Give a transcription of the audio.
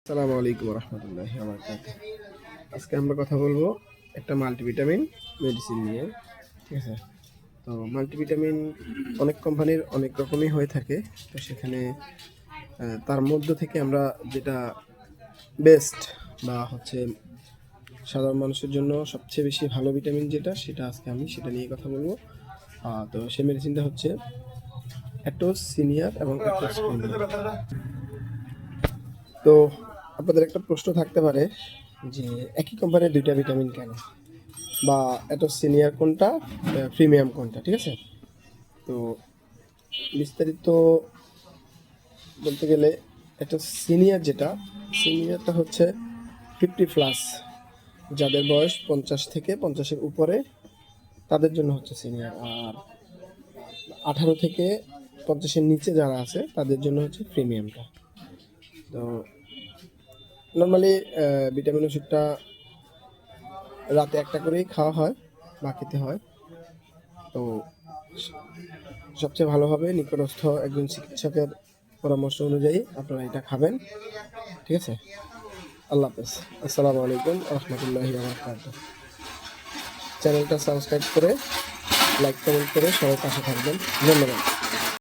আসসালামু আলাইকুম রহমতুল্লাহি ওয়া বারাকাতুহু। আজকে আমরা কথা বলবো একটা মাল্টিভিটামিন মেডিসিন নিয়ে। ঠিক আছে? তো মাল্টিভিটামিন অনেক কোম্পানির অনেক রকমই হয়ে থাকে। তো সেখানে তার মধ্য থেকে আমরা যেটা বেস্ট বা হচ্ছে সাধারণ মানুষের জন্য সবচেয়ে বেশি ভালো ভিটামিন যেটা, সেটা আজকে আমি সেটা নিয়ে কথা বলবো। তো সেই মেডিসিনটা হচ্ছে অ্যাটোস সিনিয়র এবং অ্যাটোস প্রিমিয়ার। তো আপনাদের একটা প্রশ্ন থাকতে পারে যে একই কোম্পানির দুইটা ভিটামিন কেন, বা এটা সিনিয়র কোনটা, প্রিমিয়াম কোনটা। ঠিক আছে? তো বিস্তারিত বলতে গেলে এটা সিনিয়র, যেটা সিনিয়রটা হচ্ছে 50+, যাদের বয়স 50 থেকে 50-এর উপরে তাদের জন্য হচ্ছে সিনিয়র। আর 18 থেকে 50-এর নিচে যারা আছে তাদের জন্য হচ্ছে প্রিমিয়ামটা। তো নর্মালি ভিটামিন ওষুধটা রাতে একটা করেই খাওয়া হয় বা খেতে হয়। তো সবচেয়ে ভালো হবে নিকটস্থ একজন চিকিৎসকের পরামর্শ অনুযায়ী আপনারা এটা খাবেন। ঠিক আছে? আল্লাহ হাফেজ। আসসালামু আলাইকুম রহমতুল্লাহি ওয়া বারাকাতুহু। চ্যানেলটা সাবস্ক্রাইব করে লাইক কমেন্ট করে সবাই পাশে থাকবেন। ধন্যবাদ।